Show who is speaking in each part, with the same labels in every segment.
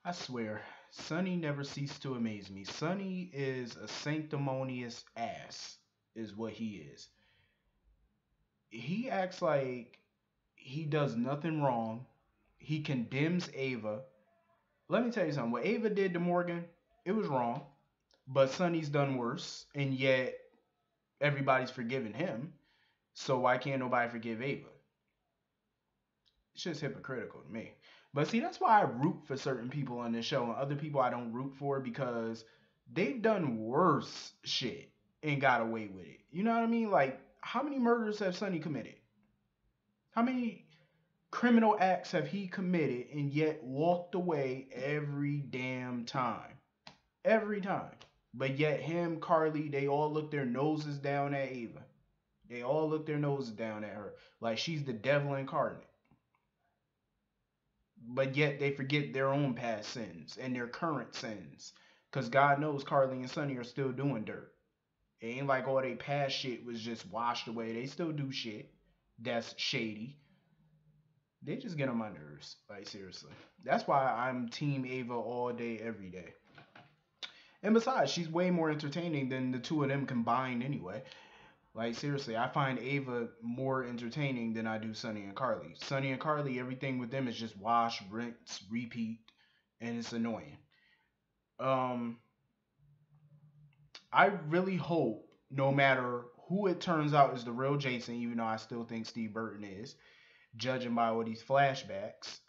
Speaker 1: I swear, Sonny never ceased to amaze me. Sonny is a sanctimonious ass, is what he is. He acts like he does nothing wrong. He condemns Ava. Let me tell you something. What Ava did to Morgan, it was wrong. But Sonny's done worse, and yet everybody's forgiven him. So why can't nobody forgive Ava? It's just hypocritical to me. But see, that's why I root for certain people on this show and other people I don't root for because they've done worse shit and got away with it. You know what I mean? Like, how many murders have Sonny committed? How many criminal acts have he committed and yet walked away every damn time? Every time. But yet him, Carly, they all look their noses down at Ava. They all look their noses down at her. Like she's the devil incarnate. But yet they forget their own past sins and their current sins. Because God knows Carly and Sonny are still doing dirt. It ain't like all they past shit was just washed away. They still do shit that's shady. They just get on my nerves. Like, seriously. That's why I'm Team Ava all day, every day. And besides, she's way more entertaining than the two of them combined anyway. Like, seriously, I find Ava more entertaining than I do Sonny and Carly. Sonny and Carly, everything with them is just wash, rinse, repeat, and it's annoying. Um, I really hope no matter who it turns out is the real Jason, even though I still think Steve Burton is, judging by all these flashbacks.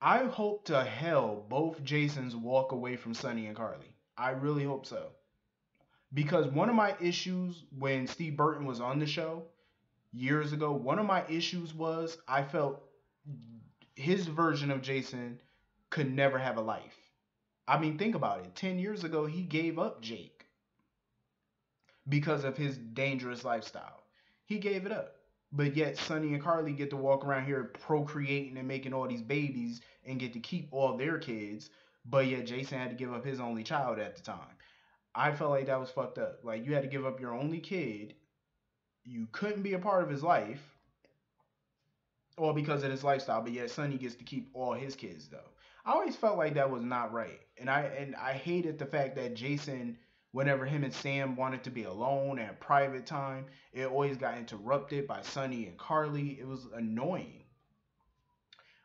Speaker 1: I hope to hell both Jasons walk away from Sonny and Carly. I really hope so. Because one of my issues when Steve Burton was on the show years ago, one of my issues was I felt his version of Jason could never have a life. I mean, think about it. 10 years ago, he gave up Jake because of his dangerous lifestyle. He gave it up. But yet, Sonny and Carly get to walk around here procreating and making all these babies and get to keep all their kids. But yet, Jason had to give up his only child at the time. I felt like that was fucked up. Like, you had to give up your only kid. You couldn't be a part of his life, all because of his lifestyle. But yet, Sonny gets to keep all his kids, though. I always felt like that was not right, and I hated the fact that Jason, whenever him and Sam wanted to be alone and private time, it always got interrupted by Sonny and Carly. It was annoying.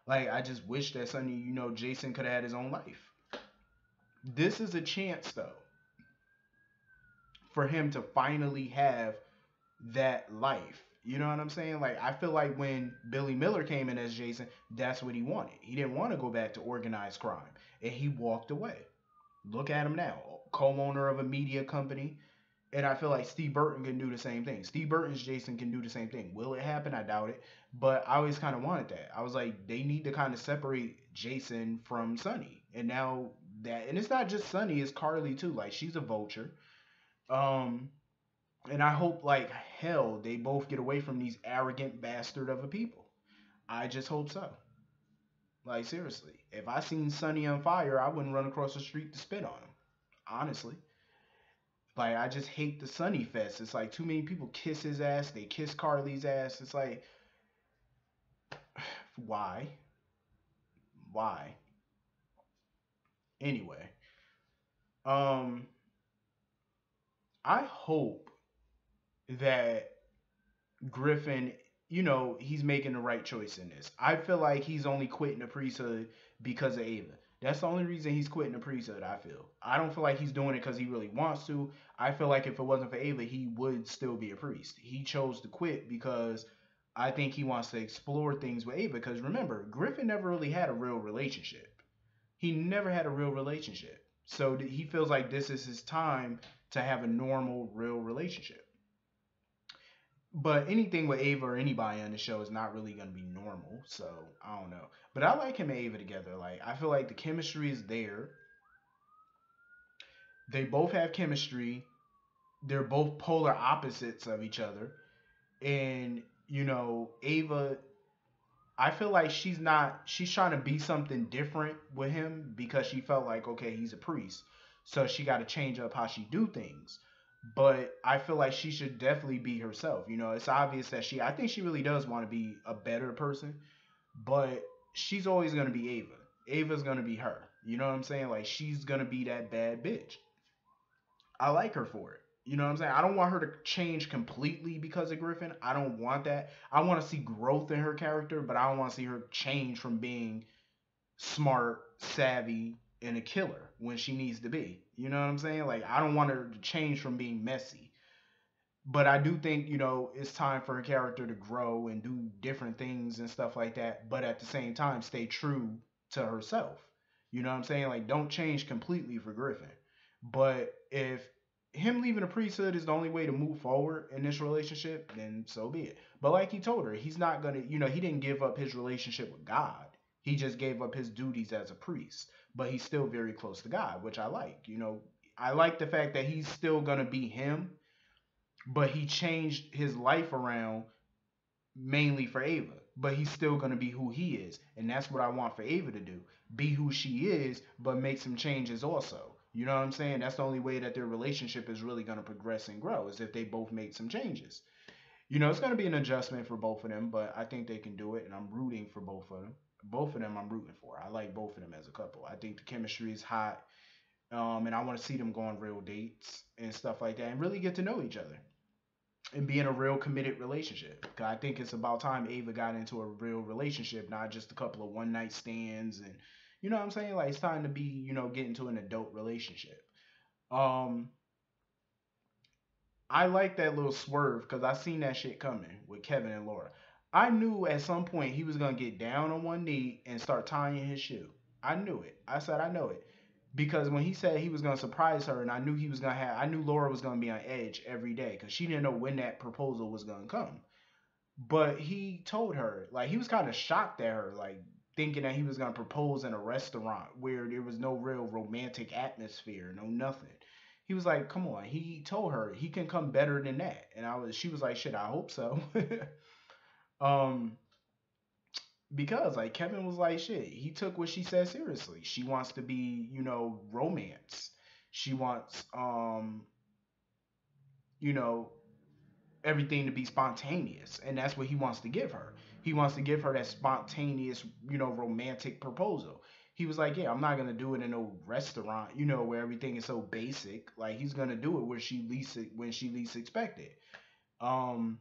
Speaker 1: Like I just wish that Sonny, Jason could have had his own life. This is a chance though for him to finally have that life. You know what I'm saying? Like I feel like when Billy Miller came in as Jason, that's what he wanted. He didn't want to go back to organized crime, and he walked away. Look at him now, co-owner of a media company. And I feel like Steve Burton can do the same thing. Steve Burton's Jason can do the same thing. Will it happen? I doubt it. But I always kind of wanted that. I was like, they need to kind of separate Jason from Sonny. And now and it's not just Sonny, it's Carly too. Like she's a vulture. Um, and I hope like hell they both get away from these arrogant bastard of a people. I just hope so. Like seriously, if I seen Sonny on fire, I wouldn't run across the street to spit on him. Honestly. Like I just hate the Sunny Fest. It's like too many people kiss his ass. They kiss Carly's ass. It's like why? Why? Anyway, um, I hope that Griffin, he's making the right choice in this. I feel like he's only quitting the priesthood because of Ava. That's the only reason he's quitting the priesthood, I feel. I don't feel like he's doing it because he really wants to. I feel like if it wasn't for Ava, he would still be a priest. He chose to quit because I think he wants to explore things with Ava. Because remember, Griffin never really had a real relationship. He never had a real relationship. So he feels like this is his time to have a normal, real relationship. But anything with Ava or anybody on the show is not really going to be normal. So I don't know. But I like him and Ava together. Like I feel like the chemistry is there. They both have chemistry. They're both polar opposites of each other. And Ava, I feel like she's trying to be something different with him because she felt like okay, he's a priest. So she got to change up how she do things. But I feel like she should definitely be herself. It's obvious that I think she really does want to be a better person, but she's always gonna be Ava. Ava's gonna be her. You know what I'm saying? Like she's gonna be that bad bitch. I like her for it. You know what I'm saying? I don't want her to change completely because of Griffin. I don't want that. I want to see growth in her character, but I don't want to see her change from being smart, savvy, and a killer when she needs to be. You know what I'm saying? Like I don't want her to change from being messy. But I do think, it's time for her character to grow and do different things and stuff like that, but at the same time stay true to herself. You know what I'm saying? Like don't change completely for Griffin. But if him leaving the priesthood is the only way to move forward in this relationship, then so be it. But like he told her, he's not gonna, he didn't give up his relationship with God. He just gave up his duties as a priest. But he's still very close to God, which I like. I like the fact that he's still gonna be him, but he changed his life around mainly for Ava. But he's still gonna be who he is, and that's what I want for Ava to do: be who she is, but make some changes also. You know what I'm saying? That's the only way that their relationship is really gonna progress and grow, is if they both make some changes. It's gonna be an adjustment for both of them, but I think they can do it, and I'm rooting for both of them. Both of them, I'm rooting for. I like both of them as a couple. I think the chemistry is hot, and I want to see them go on real dates and stuff like that, and really get to know each other and be in a real committed relationship. 'Cause I think it's about time Ava got into a real relationship, not just a couple of one night stands. And you know what I'm saying? Like it's time to be, get into an adult relationship. Um, I like that little swerve because I seen that shit coming with Kevin and Laura. I knew at some point he was gonna get down on one knee and start tying his shoe. I knew it. I said I know it because when he said he was gonna surprise her, and I knew Laura was gonna be on edge every day because she didn't know when that proposal was gonna come. But he told her, like, he was kind of shocked at her, like, thinking that he was going to propose in a restaurant where there was no real romantic atmosphere, no nothing. He was like, come on. He told her he can come better than that. And she was like, shit, I hope so. um, because, like, Kevin was like, shit, he took what she said seriously. She wants to be, romance. She wants, you know, everything to be spontaneous, and that's what he wants to give her. He wants to give her that spontaneous, romantic proposal. He was like, yeah, I'm not gonna do it in no restaurant, where everything is so basic. Like he's gonna do it where when she least expect it. um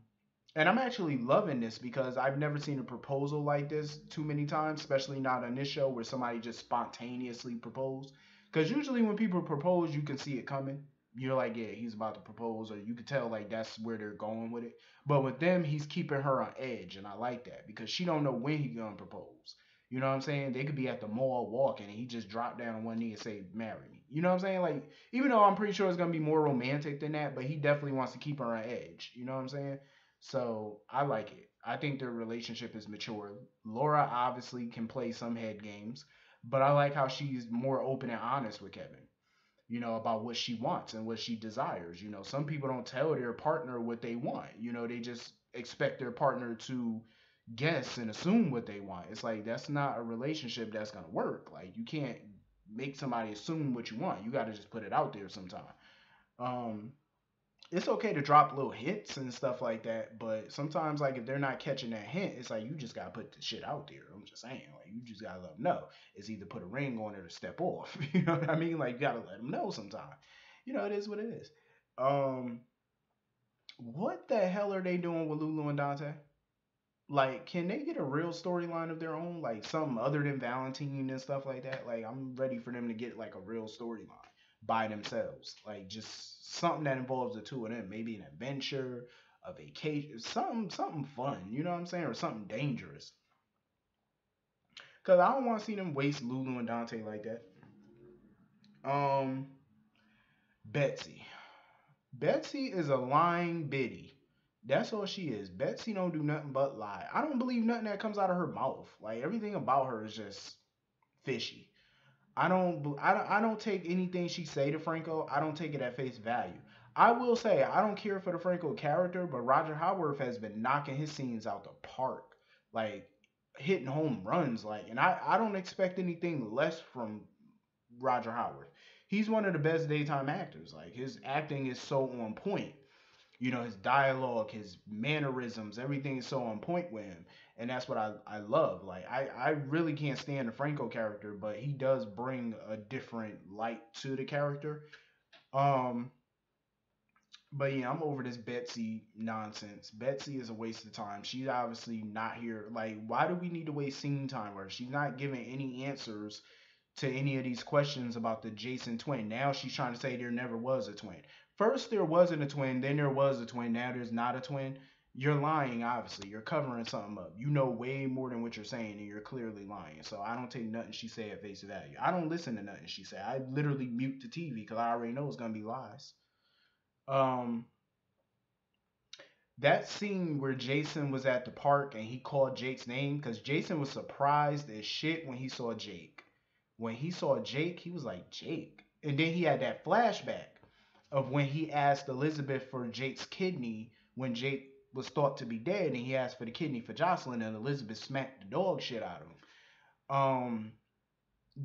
Speaker 1: and I'm actually loving this because I've never seen a proposal like this too many times, especially not on this show where somebody just spontaneously proposed. Because usually when people propose, you can see it coming. You're like, yeah, he's about to propose, or you can tell like that's where they're going with it. But with them, he's keeping her on edge, and I like that because she don't know when he's gonna propose. You know what I'm saying? They could be at the mall walking, and he just drop down on one knee and say, "Marry me." You know what I'm saying? Like, even though I'm pretty sure it's gonna be more romantic than that, but he definitely wants to keep her on edge. You know what I'm saying? So I like it. I think their relationship is mature. Laura obviously can play some head games, but I like how she's more open and honest with Kevin, about what she wants and what she desires. Some people don't tell their partner what they want. They just expect their partner to guess and assume what they want. It's like that's not a relationship that's gonna work. Like you can't make somebody assume what you want. You got to just put it out there sometime. Um, it's okay to drop little hints and stuff like that, but sometimes like if they're not catching that hint, it's like you just gotta put the shit out there. I'm just saying, like you just gotta let them know. It's either put a ring on it or step off. You know what I mean? Like you gotta let them know sometime. It is what it is. Um, what the hell are they doing with Lulu and Dante? Like, can they get a real storyline of their own, like something other than Valentine and stuff like that? Like, I'm ready for them to get like a real storyline by themselves, like just something that involves the two of them, maybe an adventure, a vacation, something fun. You know what I'm saying, or something dangerous. Cause I don't want to see them waste Lulu and Dante like that. Um, Betsy. Betsy is a lying biddy. That's all she is. Betsy don't do nothing but lie. I don't believe nothing that comes out of her mouth. Like everything about her is just fishy. I don't take anything she say to Franco. I don't take it at face value. I will say I don't care for the Franco character, but Roger Howarth has been knocking his scenes out the park, like hitting home runs. Like, and I don't expect anything less from Roger Howarth. He's one of the best daytime actors. Like his acting is so on point. You know, his dialogue, his mannerisms, everything is so on point with him. And that's what I love. Like I really can't stand the Franco character, but he does bring a different light to the character. Um but yeah, I'm over this Betsy nonsense. Betsy is a waste of time. She's obviously not here. Like, why do we need to waste scene time with her? She's not giving any answers to any of these questions about the Jason twin. Now she's trying to say there never was a twin. First there wasn't a twin, then there was a twin, now there's not a twin. You're lying, obviously. You're covering something up. You know way more than what you're saying, and you're clearly lying. So I don't take nothing she say at face value. I don't listen to nothing she say. I literally mute the TV because I already know it's gonna be lies. Um, that scene where Jason was at the park and he called Jake's name because Jason was surprised as shit when he saw Jake. When he saw Jake, he was like, Jake. And then he had that flashback of when he asked Elizabeth for Jake's kidney when Jake was thought to be dead and he asked for the kidney for Jocelyn and Elizabeth smacked the dog shit out of him. Um,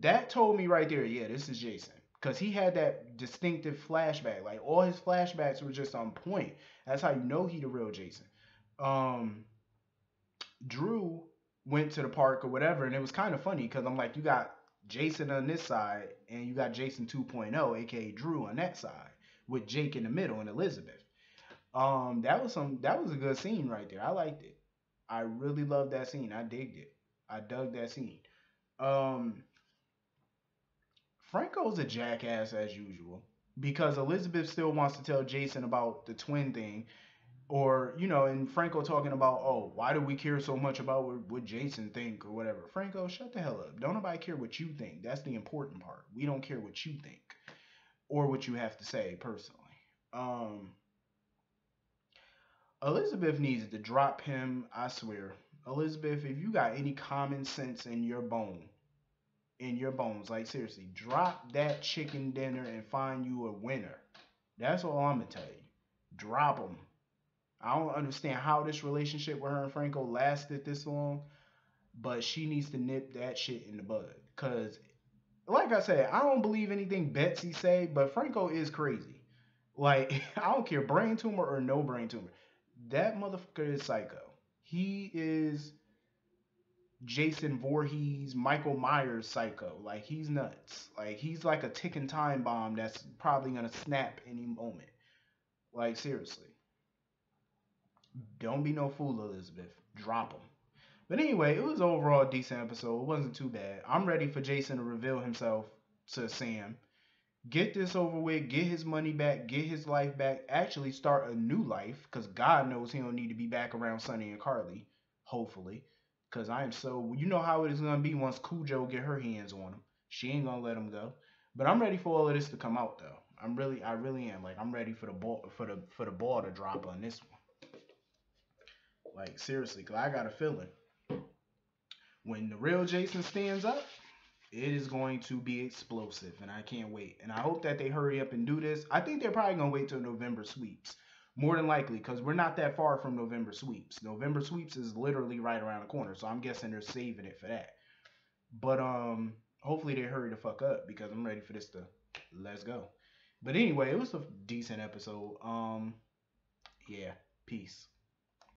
Speaker 1: that told me right there, yeah, this is Jason. Because he had that distinctive flashback. Like all his flashbacks were just on point. That's how you know he the real Jason. Um, Drew went to the park or whatever, and it was kind of funny because I'm like, you got Jason on this side, and you got Jason 2.0, aka Drew, on that side, with Jake in the middle and Elizabeth. That was a good scene right there. I liked it. I really loved that scene. I digged it. I dug that scene. Um, Franco's a jackass as usual because Elizabeth still wants to tell Jason about the twin thing, or and Franco talking about, oh, why do we care so much about what Jason think or whatever. Franco, shut the hell up. Don't nobody care what you think. That's the important part. We don't care what you think or what you have to say personally. Um, Elizabeth needs to drop him. I swear, Elizabeth, if you got any common sense in your bones, like seriously, drop that chicken dinner and find you a winner. That's all I'm gonna tell you. Drop him. I don't understand how this relationship with her and Franco lasted this long, but she needs to nip that shit in the bud. Cause, like I said, I don't believe anything Betsy say, but Franco is crazy. Like, I don't care, brain tumor or no brain tumor. That motherfucker is psycho. He is Jason Voorhees, Michael Myers psycho. Like, he's nuts. Like, he's like a ticking time bomb that's probably gonna snap any moment. Like, seriously. Don't be no fool, Elizabeth. Drop him. But anyway, it was overall a decent episode. It wasn't too bad. I'm ready for Jason to reveal himself to Sam. Get this over with, get his money back, get his life back, actually start a new life, because God knows he don't need to be back around Sonny and Carly, hopefully. Because I am so, you know how it is going to be once Cujo get her hands on him. She ain't going to let him go. But I'm ready for all of this to come out, though. I really am. Like, I'm ready for the ball, for the ball to drop on this one. Like, seriously, because I got a feeling when the real Jason stands up, it is going to be explosive, and I can't wait. And I hope that they hurry up and do this. I think they're probably going to wait till November sweeps. More than likely, because we're not that far from November sweeps. November sweeps is literally right around the corner, so I'm guessing they're saving it for that. But hopefully they hurry the fuck up because I'm ready for this to let's go. But anyway, it was a decent episode. Yeah, peace.